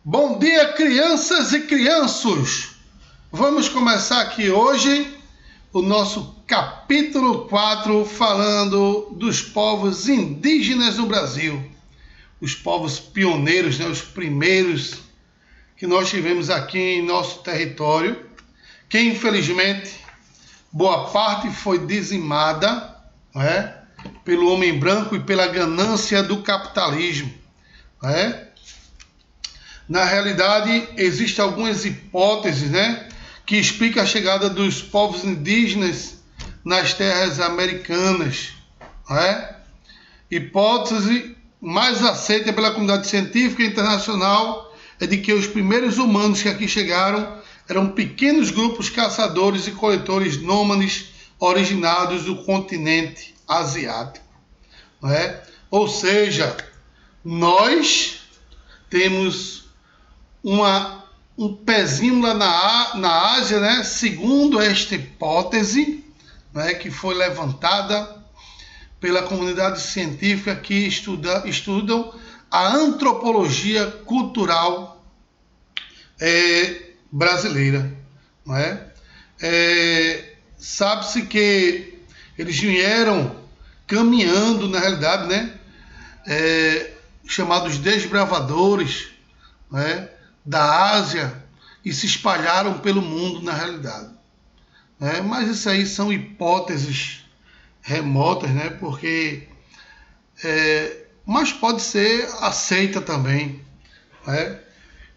Bom dia, crianças e crianços! Vamos começar aqui hoje o nosso capítulo 4 falando dos povos indígenas no Brasil. Os povos pioneiros, os primeiros que nós tivemos aqui em nosso território, que infelizmente boa parte foi dizimada, pelo homem branco e pela ganância do capitalismo. Na realidade, existem algumas hipóteses, que explicam a chegada dos povos indígenas nas terras americanas. Hipótese mais aceita pela comunidade científica internacional é de que os primeiros humanos que aqui chegaram eram pequenos grupos caçadores e coletores nômades originados do continente asiático. Ou seja, nós temos um pezinho lá na Ásia, segundo esta hipótese, que foi levantada pela comunidade científica que estudam a antropologia cultural brasileira. Sabe-se que eles vieram caminhando, na realidade, chamados desbravadores, da Ásia, e se espalharam pelo mundo na realidade. Mas isso aí são hipóteses remotas, porque mas pode ser aceita também.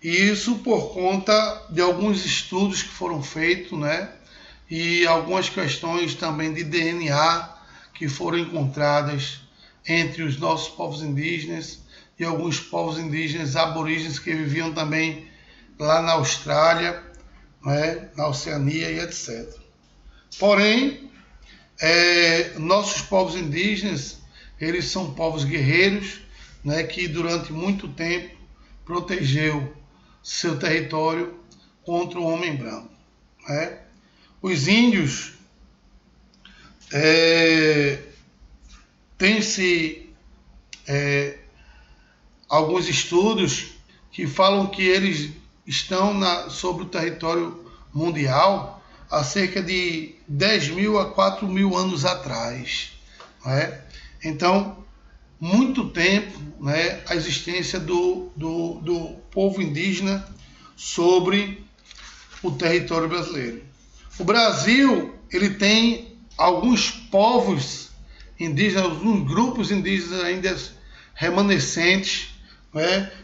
E isso por conta de alguns estudos que foram feitos, e algumas questões também de DNA que foram encontradas entre os nossos povos indígenas e alguns povos indígenas aborígenes que viviam também lá na Austrália, na Oceania e etc. Porém, nossos povos indígenas, eles são povos guerreiros, que durante muito tempo protegeu seu território contra o homem branco. Os índios tem-se alguns estudos que falam que eles estão sobre o território mundial há cerca de 10 mil a 4 mil anos atrás. Então, muito tempo, a existência do povo indígena sobre o território brasileiro. O Brasil, ele tem alguns povos indígenas, alguns grupos indígenas ainda remanescentes,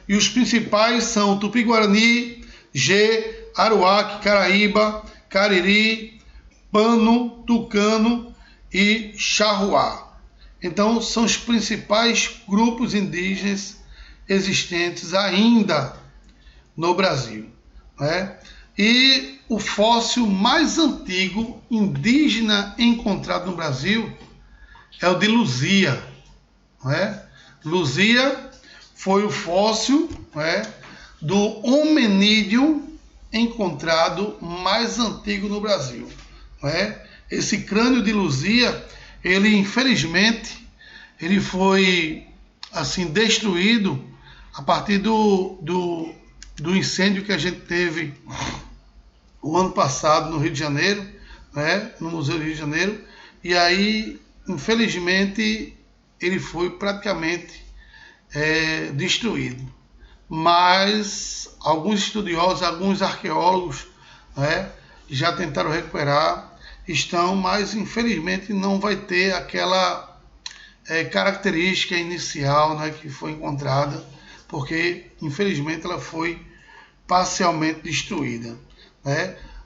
e os principais são Tupi-Guarani, Gê, Aruaque, Caraíba, Cariri, Pano, Tucano e Charruá. Então, são os principais grupos indígenas existentes ainda no Brasil. E o fóssil mais antigo indígena encontrado no Brasil é o de Luzia. Luzia foi o fóssil do hominídeo encontrado mais antigo no Brasil. Esse crânio de Luzia, ele infelizmente, ele foi assim destruído a partir do incêndio que a gente teve o ano passado no Rio de Janeiro, no Museu do Rio de Janeiro, e aí, infelizmente, ele foi praticamente destruído. Mas alguns estudiosos, alguns arqueólogos já tentaram recuperar, mas infelizmente não vai ter aquela característica inicial que foi encontrada, porque infelizmente ela foi parcialmente destruída.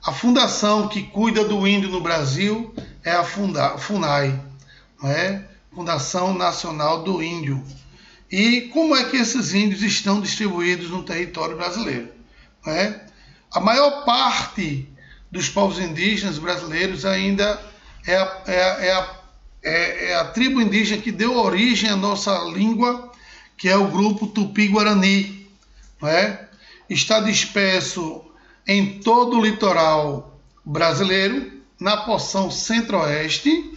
A fundação que cuida do índio no Brasil é a FUNAI, Fundação Nacional do Índio. E como é que esses índios estão distribuídos no território brasileiro? A maior parte dos povos indígenas brasileiros ainda é a tribo indígena que deu origem à nossa língua, que é o grupo Tupi-Guarani. Está disperso em todo o litoral brasileiro, na porção centro-oeste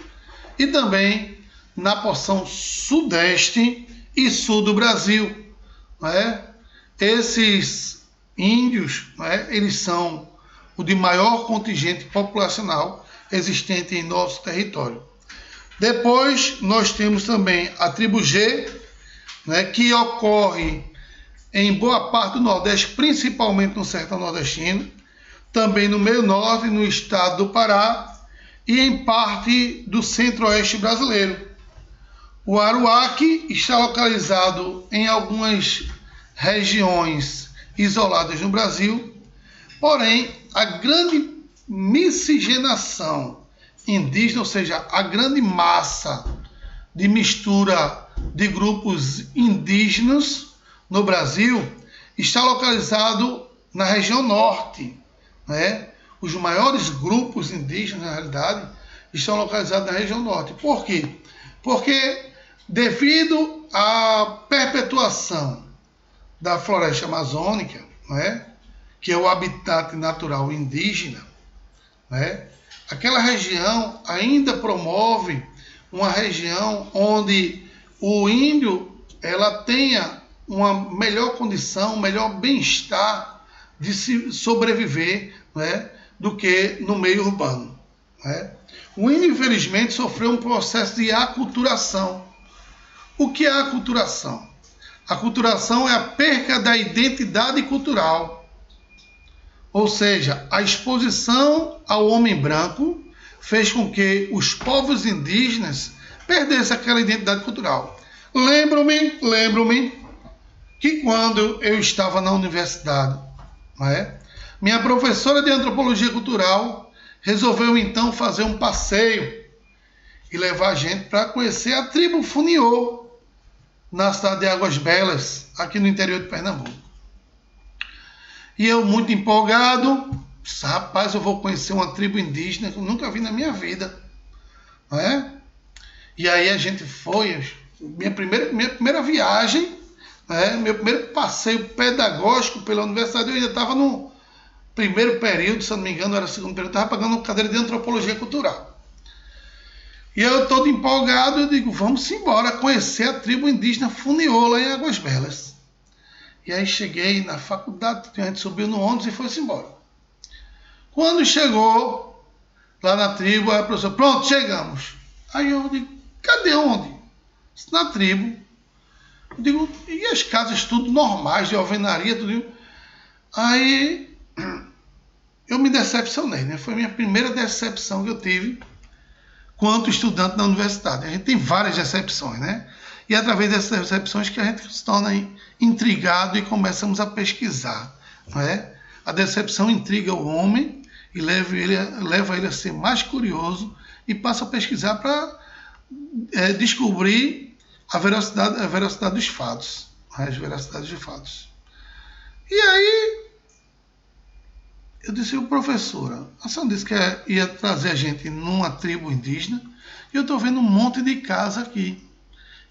e também na porção sudeste e sul do Brasil. Esses índios, né, eles são o de maior contingente populacional existente em nosso território. Depois nós temos também a tribo G, né, que ocorre em boa parte do Nordeste, principalmente no sertão nordestino, também no meio norte, no estado do Pará e em parte do centro-oeste brasileiro. O Aruaque está localizado em algumas regiões isoladas no Brasil, porém a grande miscigenação indígena, ou seja, a grande massa de mistura de grupos indígenas no Brasil está localizado na região norte, né? Os maiores grupos indígenas, na realidade, estão localizados na região norte. Por quê? Porque devido à perpetuação da floresta amazônica, né, que é o habitat natural indígena, né, aquela região ainda promove uma região onde o índio ela tenha uma melhor condição, um melhor bem-estar de se sobreviver, né, do que no meio urbano, né? O índio, infelizmente, sofreu um processo de aculturação. O que é a aculturação? A aculturação é a perca da identidade cultural, ou seja, a exposição ao homem branco fez com que os povos indígenas perdessem aquela identidade cultural. Lembro-me que quando eu estava na universidade, né, minha professora de antropologia cultural resolveu então fazer um passeio e levar a gente para conhecer a tribo Funiô, na cidade de Águas Belas, aqui no interior de Pernambuco. E eu, muito empolgado, disse, rapaz, eu vou conhecer uma tribo indígena que eu nunca vi na minha vida. Não é? E aí a gente foi, minha primeira viagem, né, meu primeiro passeio pedagógico pela universidade, eu ainda estava no primeiro período, se eu não me engano, era o segundo período, estava pagando cadeira de antropologia cultural. E eu todo empolgado, eu digo, vamos embora conhecer a tribo indígena Funiô lá em Águas Belas. E aí cheguei na faculdade, a gente subiu no ônibus e foi-se embora. Quando chegou lá na tribo, aí a professora, pronto, chegamos. Aí eu digo, cadê onde? Na tribo. Eu digo, e as casas tudo normais, de alvenaria, tudo. Aí eu me decepcionei, né? Foi a minha primeira decepção que eu tive quanto estudante na universidade. A gente tem várias decepções, né? E é através dessas decepções que a gente se torna intrigado e começamos a pesquisar, não é? A decepção intriga o homem e leva ele a ser mais curioso e passa a pesquisar para descobrir a veracidade dos fatos, as veracidades dos fatos. E aí eu disse, professora, a senhora disse que ia trazer a gente numa tribo indígena e eu estou vendo um monte de casa aqui.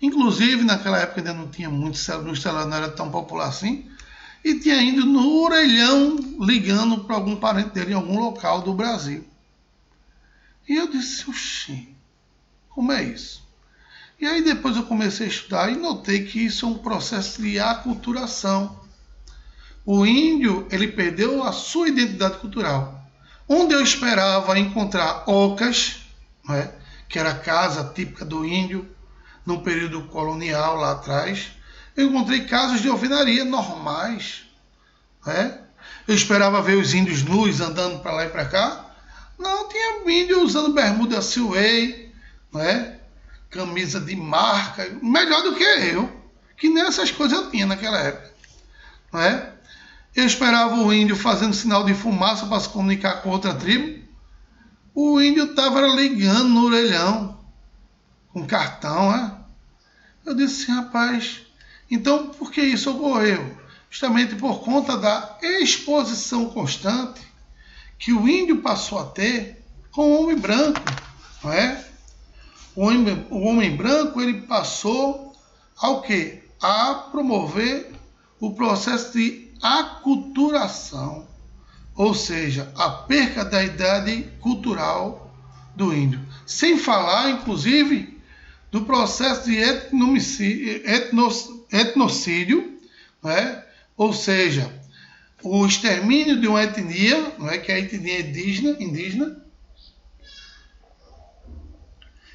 Inclusive, naquela época ainda não tinha muito celular, o celular não era tão popular assim, e tinha ido no orelhão ligando para algum parente dele em algum local do Brasil. E eu disse, oxi, como é isso? E aí depois eu comecei a estudar e notei que isso é um processo de aculturação. O índio, ele perdeu a sua identidade cultural. Onde eu esperava encontrar ocas, né, que era a casa típica do índio, no período colonial lá atrás, eu encontrei casas de alvenaria normais. Né? Eu esperava ver os índios nus andando para lá e para cá. Não, tinha índio usando bermuda Silway, né? Camisa de marca, melhor do que eu, que nem essas coisas eu tinha naquela época. Né? Eu esperava o índio fazendo sinal de fumaça para se comunicar com outra tribo. O índio estava ligando no orelhão, com cartão, né? Eu disse assim, rapaz, então por que isso ocorreu? Justamente por conta da exposição constante que o índio passou a ter com o homem branco, não é? O homem branco, ele passou ao quê? A promover o processo de aculturação, ou seja, a perca da idade cultural do índio. Sem falar, inclusive, do processo de etnocídio, né? Ou seja, o extermínio de uma etnia, não é, que é a etnia indígena,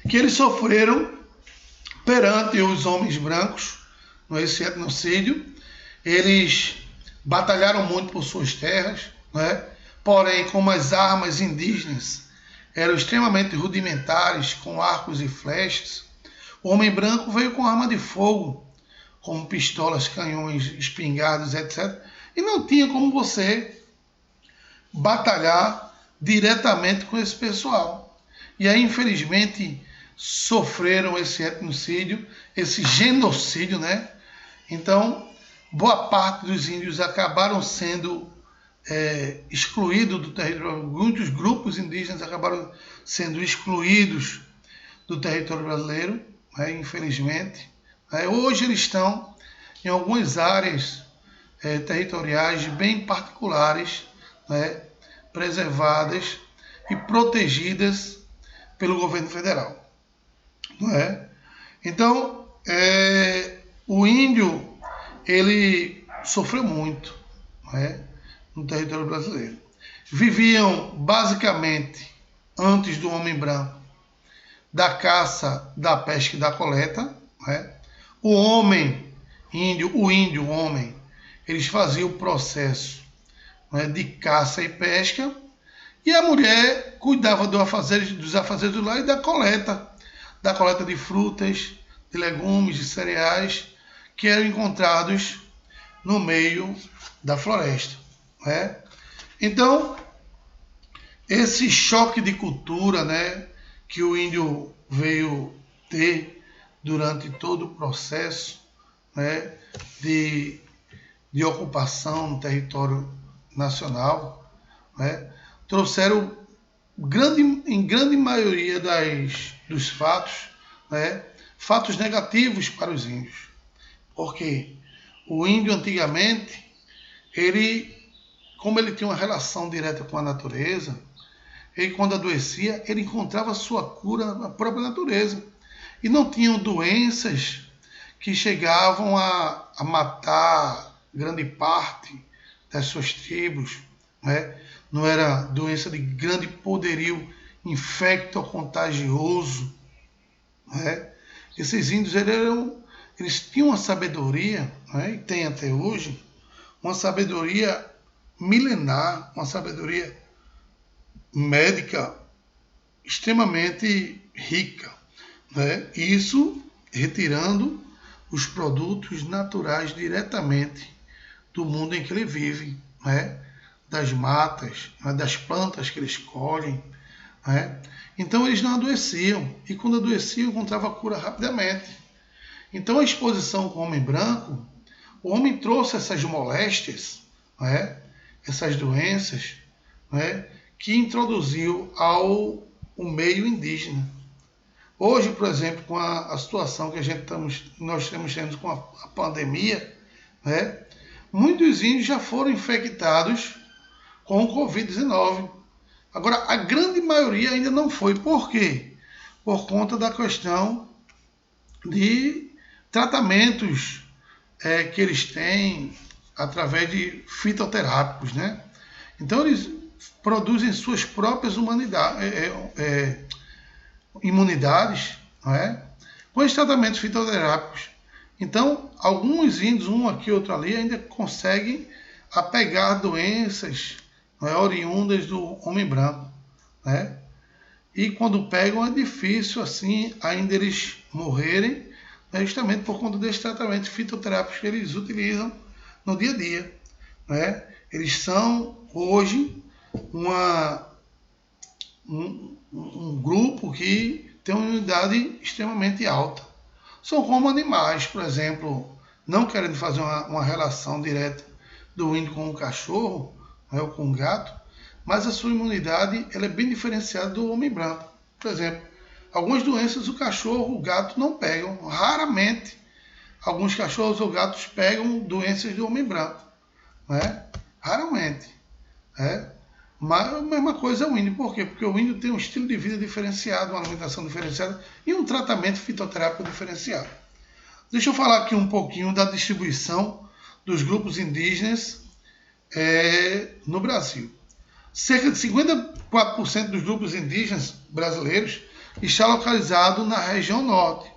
que eles sofreram perante os homens brancos, não é, esse etnocídio. Eles batalharam muito por suas terras, não é? Porém, como as armas indígenas eram extremamente rudimentares, com arcos e flechas, o homem branco veio com arma de fogo, como pistolas, canhões, espingardas, etc. E não tinha como você batalhar diretamente com esse pessoal. E aí, infelizmente, sofreram esse etnocídio, esse genocídio, né? Então, boa parte dos índios acabaram sendo excluídos do território. Muitos grupos indígenas acabaram sendo excluídos do território brasileiro, né? Infelizmente. Hoje eles estão em algumas áreas territoriais bem particulares, né? Preservadas e protegidas pelo governo federal. Não é? Então, o índio, ele sofreu muito, não é? No território brasileiro. Viviam basicamente, antes do homem branco, da caça, da pesca e da coleta. Não é? O homem índio, o homem, eles faziam o processo, não é, de caça e pesca, e a mulher cuidava dos afazeres do lar e da coleta de frutas, de legumes, de cereais que eram encontrados no meio da floresta. Né? Então, esse choque de cultura, né, que o índio veio ter durante todo o processo, né, de ocupação no território nacional, né, trouxeram em grande maioria dos fatos, né, fatos negativos para os índios. Porque o índio antigamente, como ele tinha uma relação direta com a natureza, ele quando adoecia, ele encontrava sua cura na própria natureza. E não tinham doenças que chegavam a matar grande parte das suas tribos, né? Não era doença de grande poderio infecto-contagioso, né? Esses índios eles tinham uma sabedoria, né? E tem até hoje, uma sabedoria milenar, uma sabedoria médica extremamente rica, né? Isso retirando os produtos naturais diretamente do mundo em que ele vive, né? Das matas, né? Das plantas que eles colhem, né? Então eles não adoeciam, e quando adoeciam encontrava cura rapidamente. Então a exposição com o homem branco, o homem trouxe essas moléstias, né? Essas doenças, né? Que introduziu ao meio indígena. Hoje, por exemplo, com a situação que nós estamos tendo com a pandemia, né? Muitos índios já foram infectados com o Covid-19. Agora, a grande maioria ainda não foi. Por quê? Por conta da questão de tratamentos que eles têm através de fitoterápicos, né? Então, eles produzem suas próprias imunidades, não é? Com esses tratamentos fitoterápicos. Então, alguns índios, um aqui, outro ali, ainda conseguem apegar doenças, não é, oriundas do homem branco, né? E quando pegam é difícil assim ainda eles morrerem, né, justamente por conta desses tratamentos fitoterápicos que eles utilizam no dia a dia, né? Eles são hoje um grupo que tem uma imunidade extremamente alta. São como animais, por exemplo, não querendo fazer uma relação direta do índio com o cachorro, né, ou com o gato, mas a sua imunidade ela é bem diferenciada do homem branco. Por exemplo, algumas doenças o cachorro, o gato não pegam. Raramente alguns cachorros ou gatos pegam doenças do homem branco, né? Raramente. Né? Mas a mesma coisa é o índio. Por quê? Porque o índio tem um estilo de vida diferenciado, uma alimentação diferenciada e um tratamento fitoterápico diferenciado. Deixa eu falar aqui um pouquinho da distribuição dos grupos indígenas no Brasil. Cerca de 54% dos grupos indígenas brasileiros está localizado na região norte.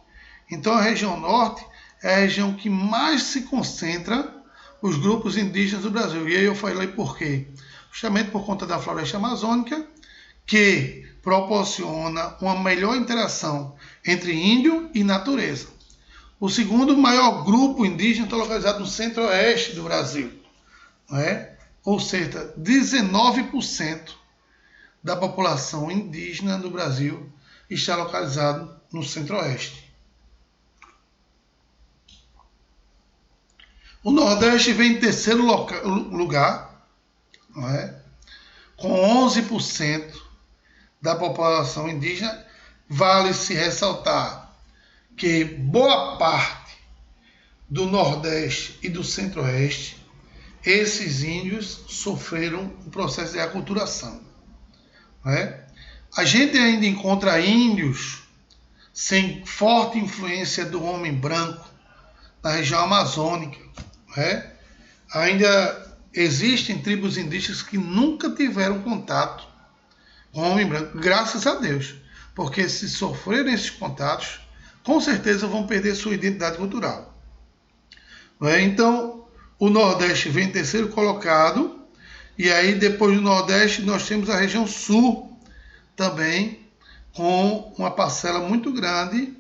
Então a região norte é a região que mais se concentra os grupos indígenas do Brasil. E aí eu falei por quê? Justamente por conta da floresta amazônica, que proporciona uma melhor interação entre índio e natureza. O segundo maior grupo indígena está localizado no centro-oeste do Brasil, não é? Ou seja, 19% da população indígena do Brasil está localizado no centro-oeste. O Nordeste vem em terceiro lugar, não é? Com 11% da população indígena. Vale-se ressaltar que boa parte do Nordeste e do Centro-Oeste, esses índios sofreram um processo de aculturação. Não é? A gente ainda encontra índios sem forte influência do homem branco na região amazônica. Não é? Ainda existem tribos indígenas que nunca tiveram contato com o homem branco, graças a Deus. Porque se sofrerem esses contatos, com certeza vão perder sua identidade cultural. Não é? Então, o Nordeste vem em terceiro colocado, e aí depois do Nordeste nós temos a região Sul também, com uma parcela muito grande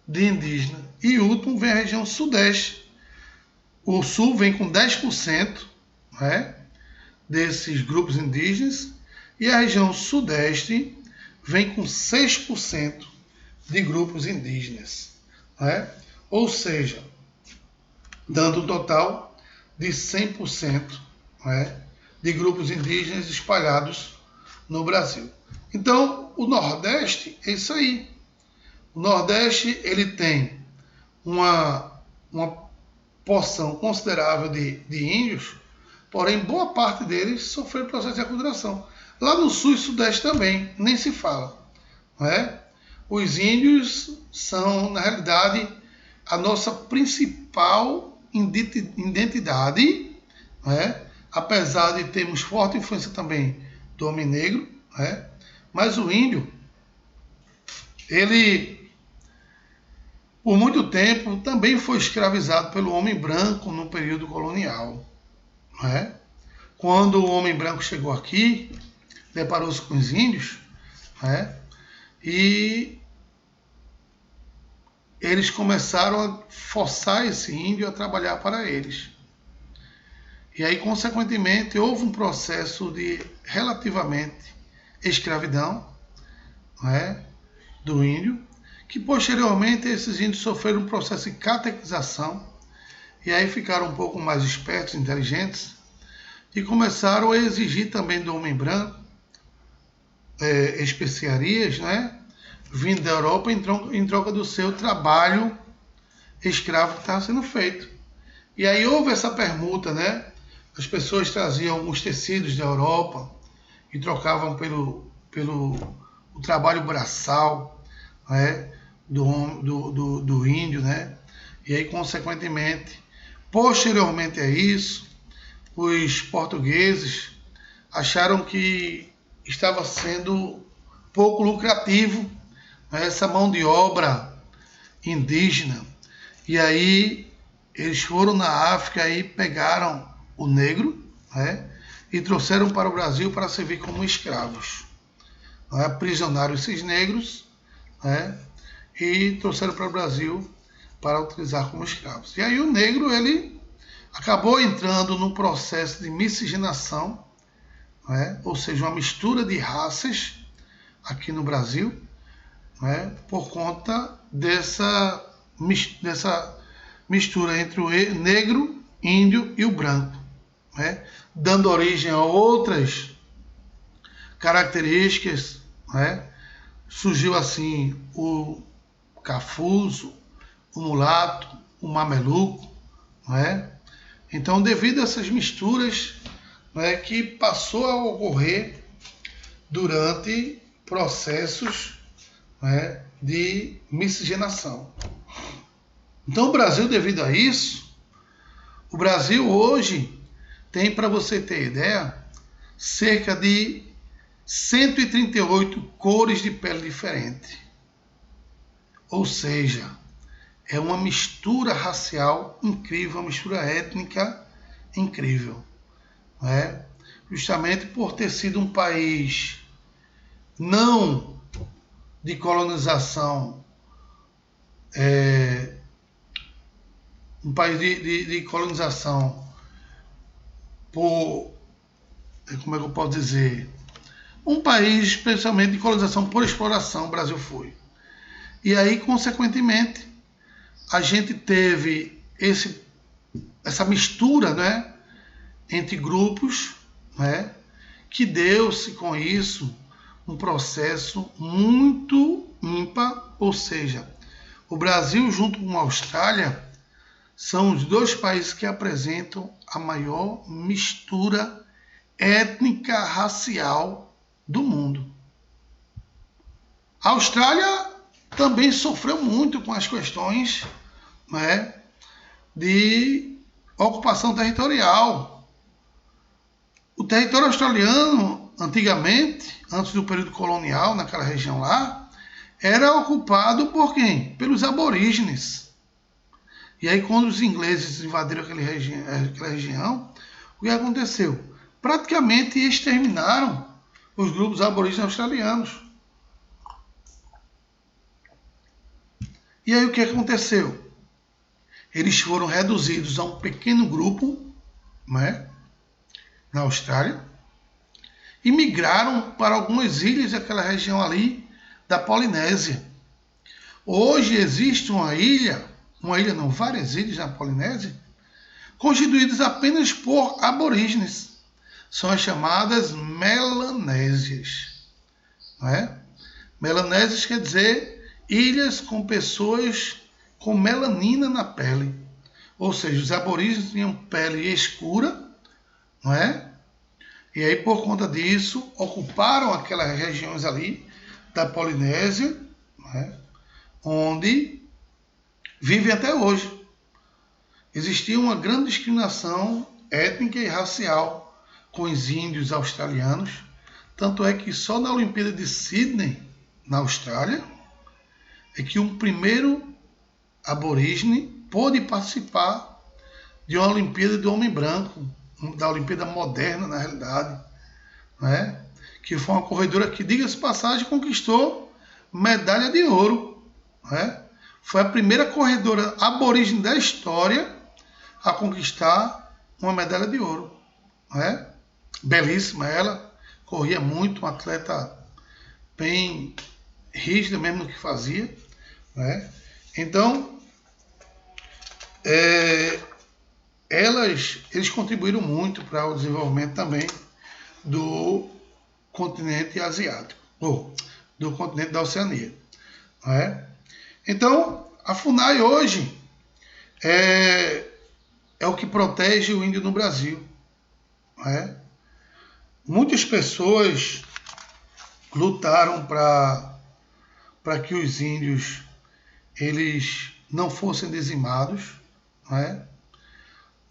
de indígena. E último vem a região Sudeste. O Sul vem com 10%, né, desses grupos indígenas, e a região Sudeste vem com 6% de grupos indígenas. Né? Ou seja, dando um total de 100%, né, de grupos indígenas espalhados no Brasil. Então, o Nordeste é isso aí. O Nordeste ele tem uma porção considerável de índios, porém boa parte deles sofreu processo de aculturação. Lá no Sul e Sudeste também, nem se fala. Não é? Os índios são, na realidade, a nossa principal identidade, não é? Apesar de termos forte influência também do homem negro, não é? Mas o índio, ele por muito tempo também foi escravizado pelo homem branco no período colonial. Não é? Quando o homem branco chegou aqui, deparou-se com os índios, não é? E eles começaram a forçar esse índio a trabalhar para eles. E aí, consequentemente, houve um processo de relativamente escravidão, não é? Do índio, que posteriormente esses índios sofreram um processo de catequização e aí ficaram um pouco mais espertos, inteligentes e começaram a exigir também do homem branco especiarias, né, vindo da Europa em troca do seu trabalho escravo que estava sendo feito. E aí houve essa permuta, né? As pessoas traziam os tecidos da Europa e trocavam pelo o trabalho braçal, né, do índio, né? E aí, consequentemente, posteriormente a isso, os portugueses acharam que estava sendo pouco lucrativo, né, essa mão de obra indígena. E aí eles foram na África e pegaram o negro, né, e trouxeram para o Brasil para servir como escravos. Né, aprisionaram esses negros, né, e trouxeram para o Brasil para utilizar como escravos. E aí o negro ele acabou entrando num processo de miscigenação, né, ou seja, uma mistura de raças aqui no Brasil, né, por conta dessa mistura entre o negro, índio e o branco, né, dando origem a outras características, né. Surgiu assim o cafuzo, o mulato, o mameluco, não é? Então, devido a essas misturas, não é, que passou a ocorrer durante processos, não é, de miscigenação. Então, o Brasil, devido a isso, o Brasil hoje tem, para você ter ideia, cerca de 138 cores de pele diferente. Ou seja, é uma mistura racial incrível, uma mistura étnica incrível. Né? Justamente por ter sido um país não de colonização, um país de colonização por, como é que eu posso dizer, um país especialmente de colonização por exploração, o Brasil foi. E aí, consequentemente, a gente teve essa mistura, né, entre grupos, né, que deu-se com isso um processo muito ímpar, ou seja, o Brasil junto com a Austrália são os dois países que apresentam a maior mistura étnica racial do mundo. A Austrália também sofreu muito com as questões, né, de ocupação territorial. O território australiano, antigamente, antes do período colonial, naquela região lá, era ocupado por quem? Pelos aborígenes. E aí, quando os ingleses invadiram aquela região, o que aconteceu? Praticamente exterminaram os grupos aborígenes australianos. E aí, o que aconteceu? Eles foram reduzidos a um pequeno grupo, né, na Austrália, e migraram para algumas ilhas daquela região ali da Polinésia. Hoje existe várias ilhas na Polinésia, constituídas apenas por aborígenes. São as chamadas Melanésias. Né? Melanésias quer dizer ilhas com pessoas com melanina na pele. Ou seja, os aborígenes tinham pele escura, não é? E aí, por conta disso, ocuparam aquelas regiões ali da Polinésia, não é? Onde vivem até hoje. Existia uma grande discriminação étnica e racial com os índios australianos, tanto é que só na Olimpíada de Sydney, na Austrália, é que um primeiro aborígene pôde participar de uma Olimpíada de homem branco, da Olimpíada moderna, na realidade, né? Que foi uma corredora que, diga-se de passagem, conquistou medalha de ouro. Né? Foi a primeira corredora aborígene da história a conquistar uma medalha de ouro. Né? Belíssima ela, corria muito, uma atleta bem rígida mesmo no que fazia. Né? Então, eles contribuíram muito para o desenvolvimento também do continente asiático, ou do continente da Oceania. Né? Então, a FUNAI hoje é o que protege o índio no Brasil. Né? Muitas pessoas lutaram para que os índios eles não fossem dizimados, né,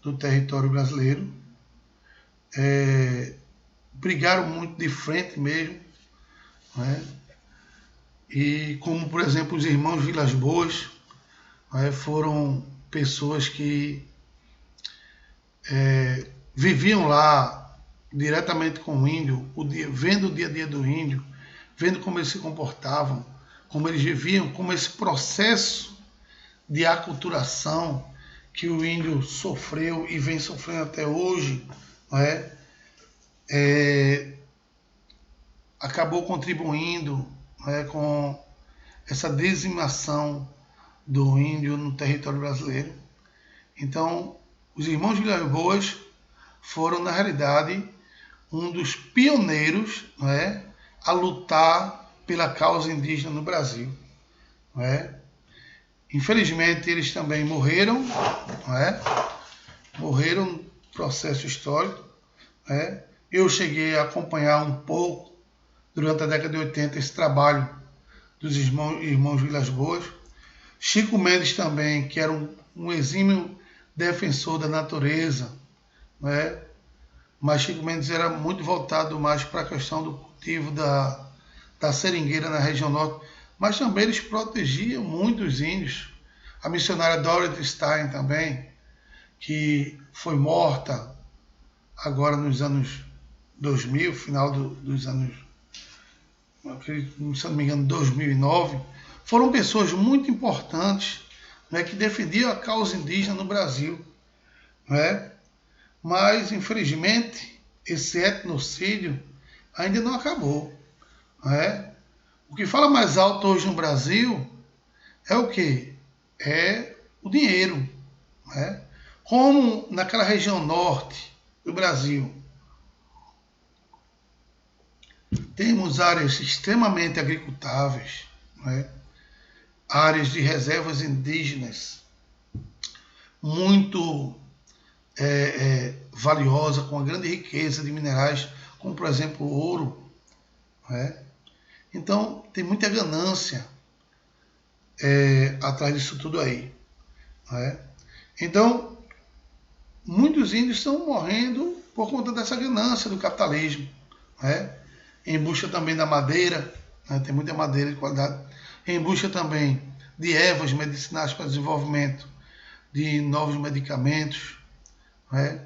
do território brasileiro. Brigaram muito de frente mesmo, né? E como, por exemplo, os irmãos Vilas Boas, né, foram pessoas que viviam lá diretamente com o índio, vendo o dia a dia do índio, vendo como eles se comportavam, como eles viviam, como esse processo de aculturação que o índio sofreu e vem sofrendo até hoje, né, acabou contribuindo, né, com essa dizimação do índio no território brasileiro. Então, os irmãos Vilas Boas foram, na realidade, um dos pioneiros, né, a lutar pela causa indígena no Brasil. Né? Infelizmente, eles também morreram, né? Morreram no processo histórico. Né? Eu cheguei a acompanhar um pouco, durante a década de 80, esse trabalho dos irmãos Vilas Boas. Chico Mendes também, que era um exímio defensor da natureza, né? mas Chico Mendes era muito voltado mais para a questão do cultivo da seringueira na região norte, mas também eles protegiam muitos índios. A missionária Dorothy Stein também, que foi morta agora nos anos 2000, final dos anos, se não me engano, 2009, foram pessoas muito importantes, né, que defendiam a causa indígena no Brasil, né? Mas, infelizmente, esse etnocídio ainda não acabou, né? O que fala mais alto hoje no Brasil é o quê? É o dinheiro, né? Como naquela região norte do Brasil temos áreas extremamente agricultáveis, né? Áreas de reservas indígenas muito valiosa, com uma grande riqueza de minerais, como por exemplo o ouro, né? Então tem muita ganância atrás disso tudo aí, né? Então muitos índios estão morrendo por conta dessa ganância do capitalismo, né? Em busca também da madeira, né? Tem muita madeira de qualidade, em busca também de ervas medicinais para desenvolvimento de novos medicamentos, né?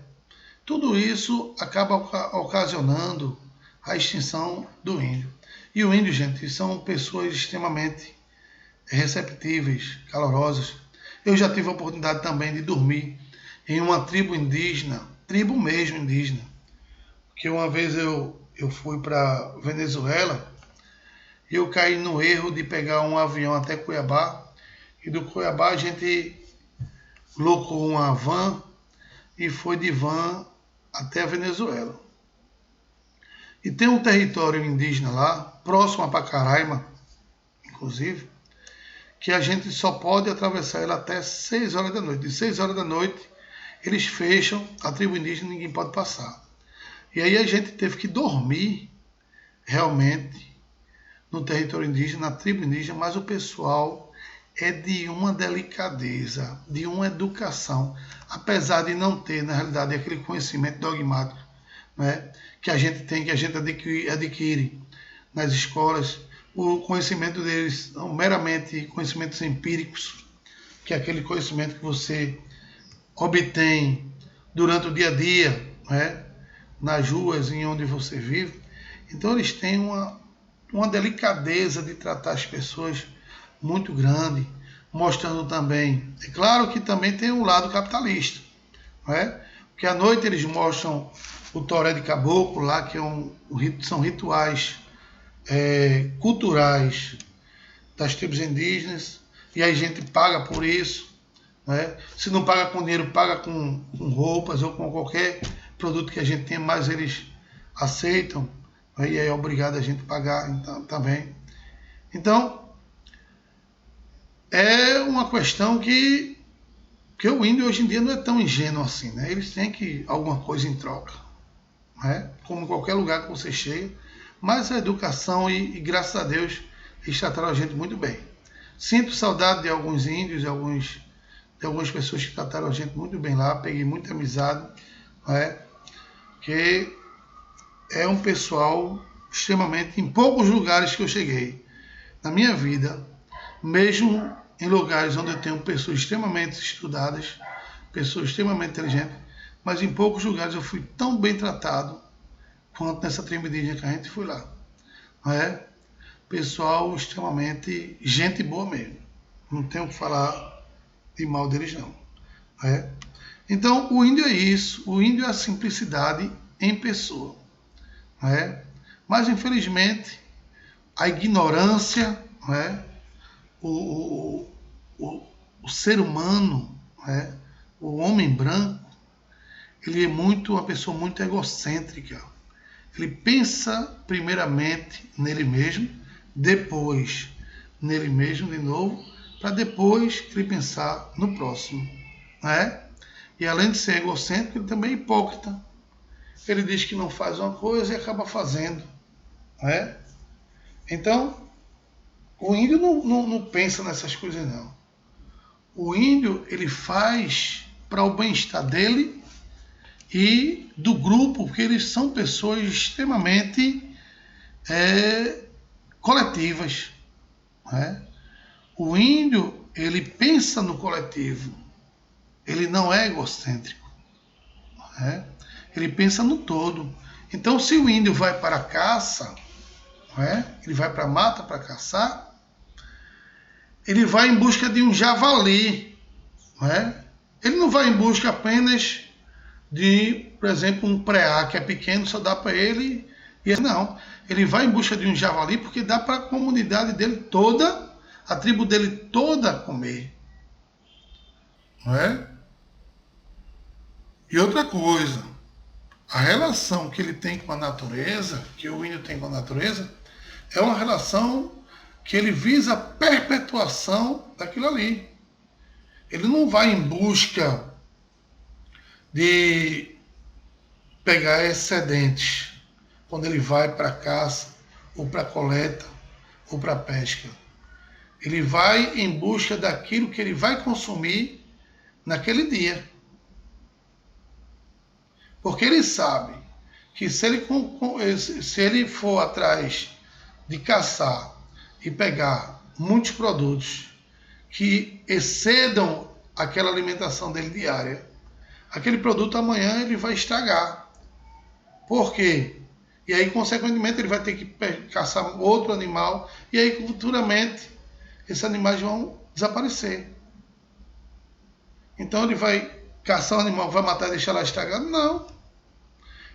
Tudo isso acaba ocasionando a extinção do índio. E o índio, gente, são pessoas extremamente receptíveis, calorosas. Eu já tive a oportunidade também de dormir em uma tribo indígena, tribo mesmo indígena, que uma vez eu fui para Venezuela e eu caí no erro de pegar um avião até Cuiabá, e do Cuiabá a gente locou uma van e foi de van até a Venezuela. E tem um território indígena lá, próximo a Pacaraima, inclusive, que a gente só pode atravessar ele até 6 horas da noite. De 6 horas da noite, eles fecham a tribo indígena e ninguém pode passar. E aí a gente teve que dormir realmente no território indígena, na tribo indígena, mas o pessoal é de uma delicadeza, de uma educação, apesar de não ter, na realidade, aquele conhecimento dogmático, né, que a gente tem, que a gente adquire nas escolas. O conhecimento deles são meramente conhecimentos empíricos, que é aquele conhecimento que você obtém durante o dia a dia, né, nas ruas em onde você vive. Então eles têm uma delicadeza de tratar as pessoas muito grande, mostrando também, é claro que também tem um lado capitalista, né? Porque à noite eles mostram o toré de caboclo lá, que são rituais culturais das tribos indígenas, e aí a gente paga por isso, né? Se não paga com dinheiro, paga com roupas ou com qualquer produto que a gente tem, mas eles aceitam, né? E aí é obrigado a gente pagar então, também. Então, é uma questão que o índio hoje em dia não é tão ingênuo assim, né? Eles têm alguma coisa em troca, né? Como em qualquer lugar que você chega, mas a educação e graças a Deus eles trataram a gente muito bem. Sinto saudade de alguns índios, de algumas pessoas que trataram a gente muito bem lá, peguei muita amizade, né? Que é um pessoal extremamente, em poucos lugares que eu cheguei na minha vida, mesmo em lugares onde eu tenho pessoas extremamente estudadas, pessoas extremamente inteligentes, mas em poucos lugares eu fui tão bem tratado quanto nessa tribo indígena que a gente foi lá. Né? Pessoal extremamente gente boa mesmo. Não tenho o que falar de mal deles não. Né? Então o índio é isso, o índio é a simplicidade em pessoa. Né? Mas infelizmente a ignorância, né? O ser humano, né? O homem branco, ele é uma pessoa muito egocêntrica. Ele pensa primeiramente nele mesmo, depois nele mesmo de novo, para depois ele pensar no próximo, né? E além de ser egocêntrico, ele também é hipócrita. Ele diz que não faz uma coisa e acaba fazendo, né? Então, o índio não pensa nessas coisas, não. O índio, ele faz para o bem-estar dele e do grupo, porque eles são pessoas extremamente coletivas. Né? O índio, ele pensa no coletivo, ele não é egocêntrico. Né? Ele pensa no todo. Então, se o índio vai para a caça, ele vai para a mata para caçar, ele vai em busca de um javali. Ele não vai em busca apenas de, por exemplo, um preá que é pequeno, só dá para ele. Não, ele vai em busca de um javali porque dá para a comunidade dele toda, a tribo dele toda comer. E outra coisa, a relação que ele tem com a natureza, que o índio tem com a natureza, é uma relação que ele visa a perpetuação daquilo ali. Ele não vai em busca de pegar excedentes quando ele vai para a caça, ou para a coleta, ou para a pesca. Ele vai em busca daquilo que ele vai consumir naquele dia. Porque ele sabe que se ele for atrás de caçar e pegar muitos produtos que excedam aquela alimentação dele diária, aquele produto amanhã ele vai estragar. Por quê? E aí, consequentemente, ele vai ter que caçar outro animal e aí, futuramente, esses animais vão desaparecer. Então, ele vai caçar um animal, vai matar e deixar lá estragado? Não.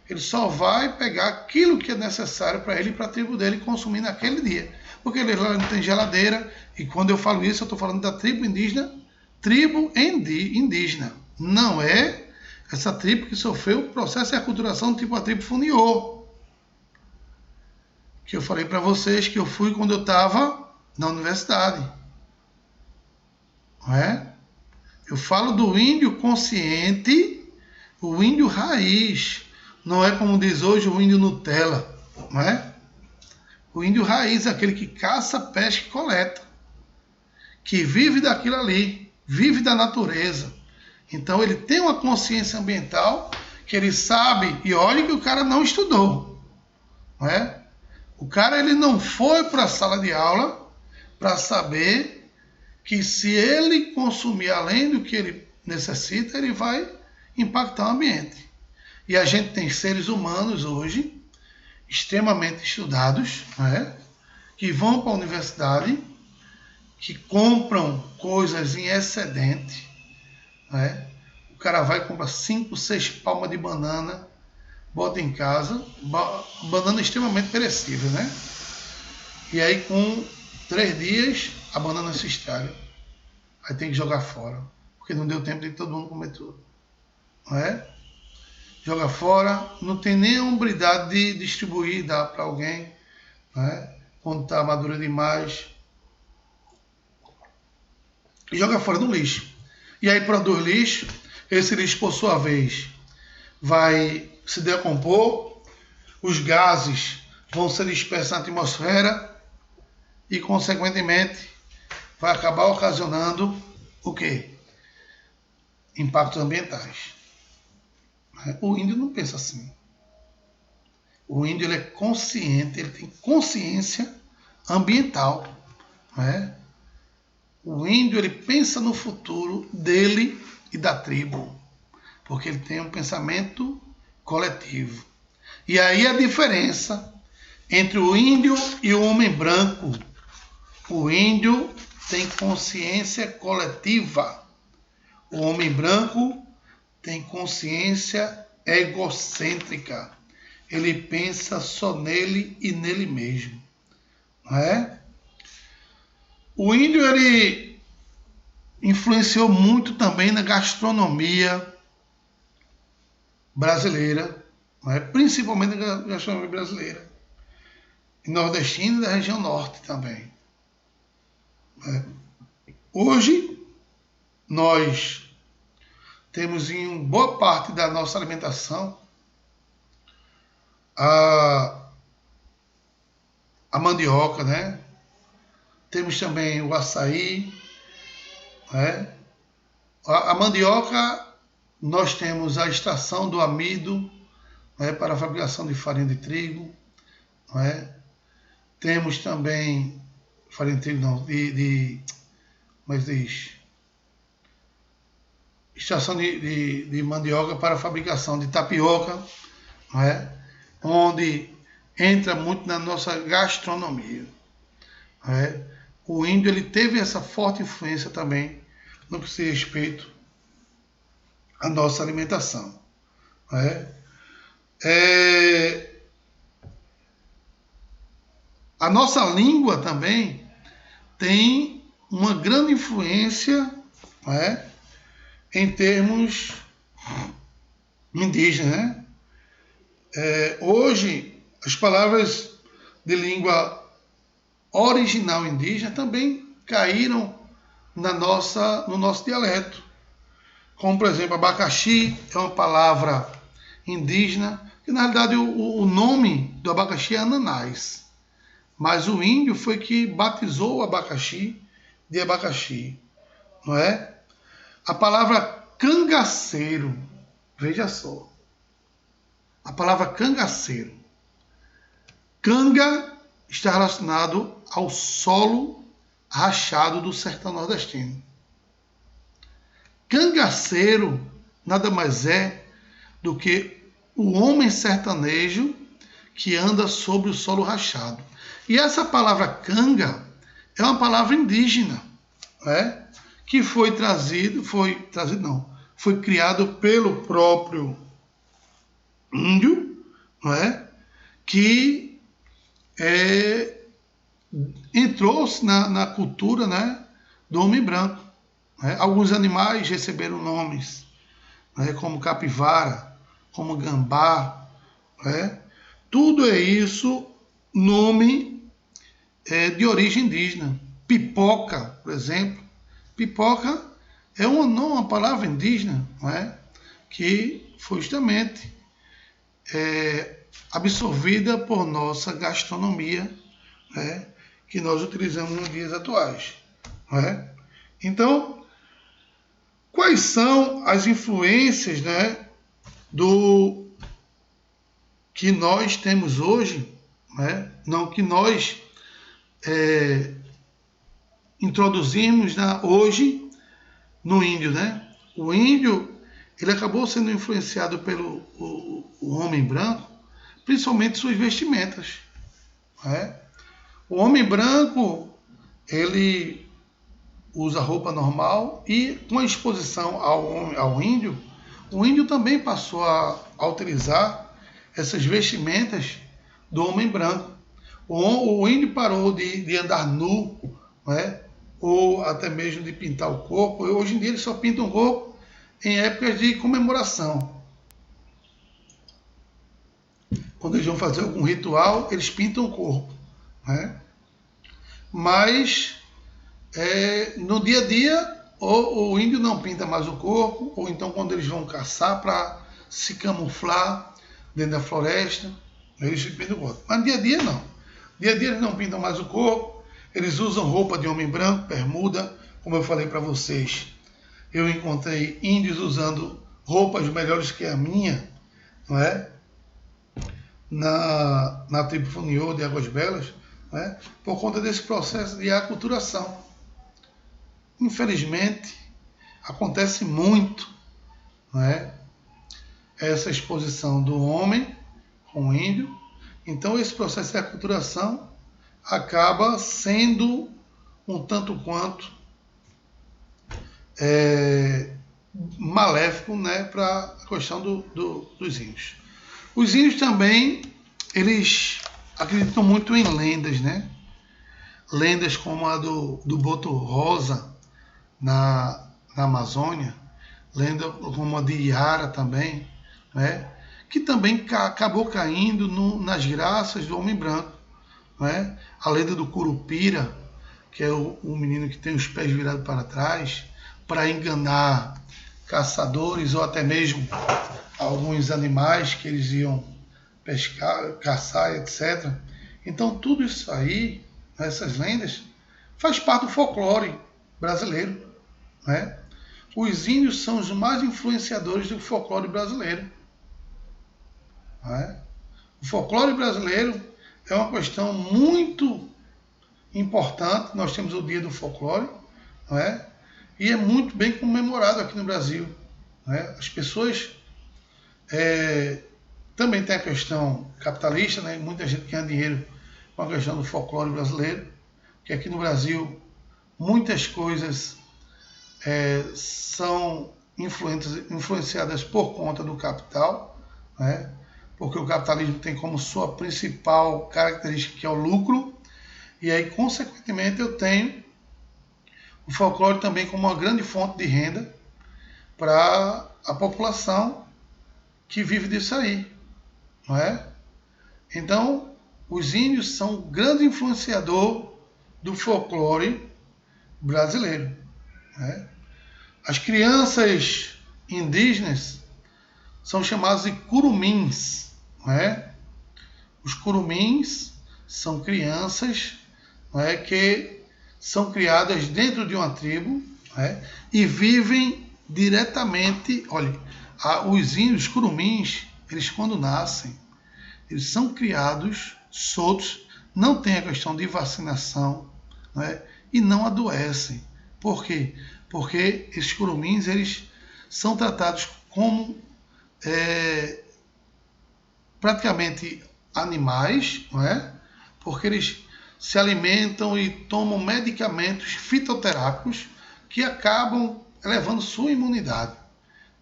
Ele só vai pegar aquilo que é necessário para ele e para a tribo dele consumir naquele dia. Porque ele lá não tem geladeira, e quando eu falo isso, eu estou falando da tribo indígena, não é essa tribo que sofreu o processo de aculturação tipo a tribo Funiô. Que eu falei para vocês que eu fui quando eu estava na universidade. Não é? Eu falo do índio consciente, o índio raiz. Não é como diz hoje o índio Nutella. Não é? O índio raiz é aquele que caça, pesca e coleta. Que vive daquilo ali, vive da natureza. Então ele tem uma consciência ambiental que ele sabe, e olha que o cara não estudou. Não é? O cara ele não foi para a sala de aula para saber que se ele consumir além do que ele necessita, ele vai impactar o ambiente. E a gente tem seres humanos hoje, extremamente estudados, que vão para a universidade, que compram coisas em excedente. O cara vai comprar 5, 6 palmas de banana, bota em casa, banana extremamente perecível, E aí com 3 dias a banana se estraga. Aí tem que jogar fora, porque não deu tempo de todo mundo comer tudo. Joga fora, não tem nem a hombridade de distribuir, dar para alguém, quando está madura demais. E joga fora no lixo. E aí produz lixo, esse lixo por sua vez vai se decompor, os gases vão ser dispersos na atmosfera e, consequentemente, vai acabar ocasionando o quê? Impactos ambientais. O índio não pensa assim. O índio ele é consciente, ele tem consciência ambiental. O índio ele pensa no futuro dele e da tribo, porque ele tem um pensamento coletivo. E aí a diferença entre o índio e o homem branco. O índio tem consciência coletiva. O homem branco tem consciência egocêntrica. Ele pensa só nele e nele mesmo. O índio ele influenciou muito também na gastronomia brasileira, principalmente na gastronomia brasileira, e nordestina e da região norte também. Hoje, nós temos em boa parte da nossa alimentação a mandioca, Temos também o açaí, A mandioca Nós temos a extração do amido, né, para a fabricação de farinha de trigo. Né? Temos também farinha de trigo, não, como é que diz? Extração de mandioca para a fabricação de tapioca, né? Onde entra muito na nossa gastronomia. Né? O índio ele teve essa forte influência também no que se respeita à nossa alimentação. Né? A nossa língua também tem uma grande influência, né, em termos indígenas. Né? Hoje, as palavras de língua original indígena também caíram no nosso dialeto. Como, por exemplo, abacaxi é uma palavra indígena, que na realidade o nome do abacaxi é ananás. Mas o índio foi que batizou o abacaxi de abacaxi. Não é? A palavra cangaceiro, veja só. A palavra cangaceiro. Canga está relacionado ao solo rachado do sertão nordestino. Cangaceiro nada mais é do que o homem sertanejo que anda sobre o solo rachado. E essa palavra canga é uma palavra indígena, né? Que foi criado pelo próprio índio, não é? Que entrou na cultura, né, do homem branco. Né? Alguns animais receberam nomes, né, como capivara, como gambá. Né? Tudo é isso, nome de origem indígena. Pipoca, por exemplo. Pipoca é uma palavra indígena, não é? Que foi justamente absorvida por nossa gastronomia, né? Que nós utilizamos nos dias atuais. Não é? Então, quais são as influências, né, do que nós temos hoje, né? Não que nós introduzimos hoje no índio, né? O índio ele acabou sendo influenciado pelo o homem branco, principalmente suas vestimentas. Né? O homem branco ele usa roupa normal e com a exposição ao índio, o índio também passou a utilizar essas vestimentas do homem branco. O índio parou de andar nu, né? Ou até mesmo de pintar o corpo. Hoje em dia eles só pintam o corpo em épocas de comemoração. Quando eles vão fazer algum ritual, eles pintam o corpo. Né? Mas no dia a dia, o índio não pinta mais o corpo, ou então quando eles vão caçar para se camuflar dentro da floresta, eles pintam o corpo. Mas no dia a dia não. Dia a dia eles não pintam mais o corpo, eles usam roupa de homem branco, bermuda, como eu falei para vocês. Eu encontrei índios usando roupas melhores que a minha, não é? Na tribo Funiô de Águas Belas, não é? Por conta desse processo de aculturação. Infelizmente, acontece muito, não é? Essa exposição do homem com o índio. Então, esse processo de aculturação acaba sendo um tanto quanto maléfico, né, para a questão dos índios. Os índios também, eles acreditam muito em lendas, né? Lendas como a do Boto Rosa na Amazônia, lenda como a de Iara também, né? Que também acabou caindo nas graças do homem branco. Né? A lenda do Curupira, que é o menino que tem os pés virados para trás, para enganar caçadores ou até mesmo alguns animais que eles iam pescar, caçar, etc. Então tudo isso aí, essas lendas, faz parte do folclore brasileiro. Né? os índios são os mais influenciadores do folclore brasileiro. Não é? O folclore brasileiro é uma questão muito importante. Nós temos o Dia do Folclore, não é? E é muito bem comemorado aqui no Brasil. Não é? As pessoas também tem a questão capitalista, né? Muita gente ganha dinheiro com a questão do folclore brasileiro, que aqui no Brasil muitas coisas são influenciadas por conta do capital, né? Porque o capitalismo tem como sua principal característica que é o lucro, e aí, consequentemente, eu tenho o folclore também como uma grande fonte de renda para a população que vive disso aí, não é? Então, os índios são um grande influenciador do folclore brasileiro, né? As crianças indígenas são chamadas de curumins, não é? Os curumins são crianças, não é, que são criadas dentro de uma tribo, não é, e vivem diretamente. Olha, os índios, os curumins, eles quando nascem, eles são criados soltos, não tem a questão de vacinação, não é, e não adoecem. Por quê? Porque esses curumins, eles são tratados como praticamente animais, não é? Porque eles se alimentam e tomam medicamentos fitoterápicos que acabam elevando sua imunidade,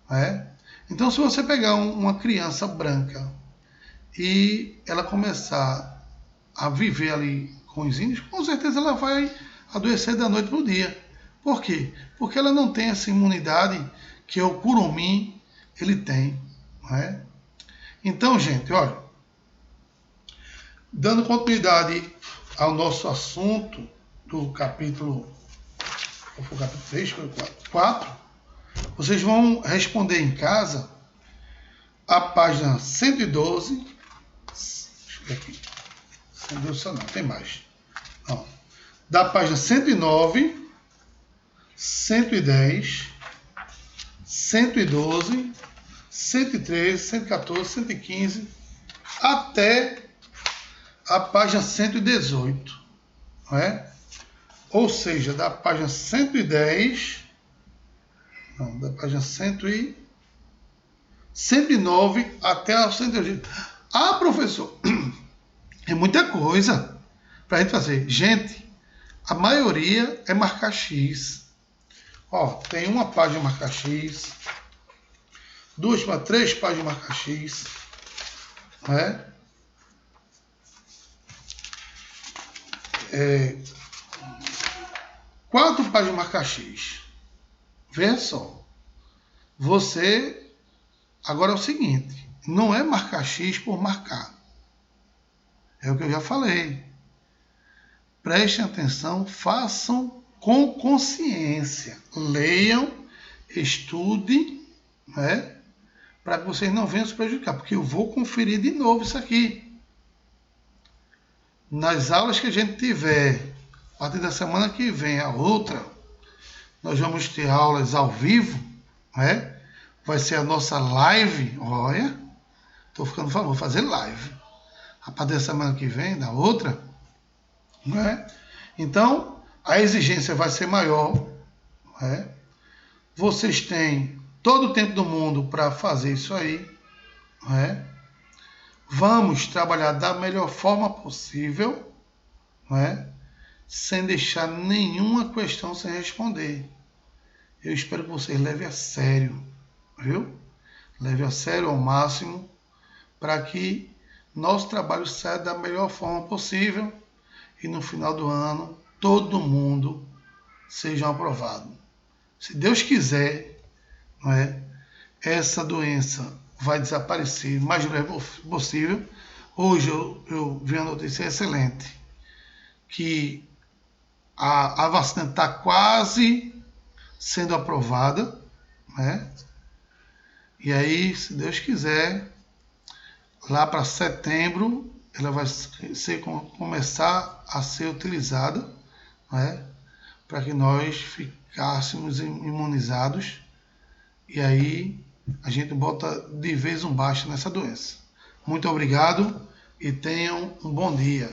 não é? Então, se você pegar uma criança branca e ela começar a viver ali com os índios, com certeza ela vai adoecer da noite para o dia. Por quê? Porque ela não tem essa imunidade que o curumim ele tem, não é? Então, gente, olha, dando continuidade ao nosso assunto do capítulo 3, 4, vocês vão responder em casa a página 112. Deixa eu ver aqui. 112 não, tem mais. Não. Da página 109, 110, 112, 113, 114, 115, até a página 118, não é? Ou seja, da página 110, não, da página 109 até a 118. Ah, professor, é muita coisa para a gente fazer. Gente, a maioria é marcar X. Ó, tem uma página marcar X, 2 para 3 páginas marcar X, não é? 4 páginas marcar X. Veja só. Você, agora é o seguinte, não é marcar X por marcar. É o que eu já falei. Prestem atenção, façam com consciência. Leiam, estudem, né? Para que vocês não venham se prejudicar. Porque eu vou conferir de novo isso aqui. Nas aulas que a gente tiver, a partir da semana que vem, a outra, nós vamos ter aulas ao vivo, né? Vai ser a nossa live. Olha, estou ficando falando, vou fazer live. A partir da semana que vem, da outra, né? Então, a exigência vai ser maior, né? Vocês têm todo o tempo do mundo para fazer isso aí, né? Vamos trabalhar da melhor forma possível, né? Sem deixar nenhuma questão sem responder. Eu espero que vocês levem a sério, viu? Leve a sério ao máximo, para que nosso trabalho saia da melhor forma possível e no final do ano todo mundo seja aprovado. Se Deus quiser, não é? Essa doença vai desaparecer o mais breve possível. Hoje eu vi a notícia excelente, que a vacina está quase sendo aprovada, né? E aí, se Deus quiser, lá para setembro, ela vai começar a ser utilizada, né? Para que nós ficássemos imunizados, e aí a gente bota de vez um basta nessa doença. Muito obrigado e tenham um bom dia.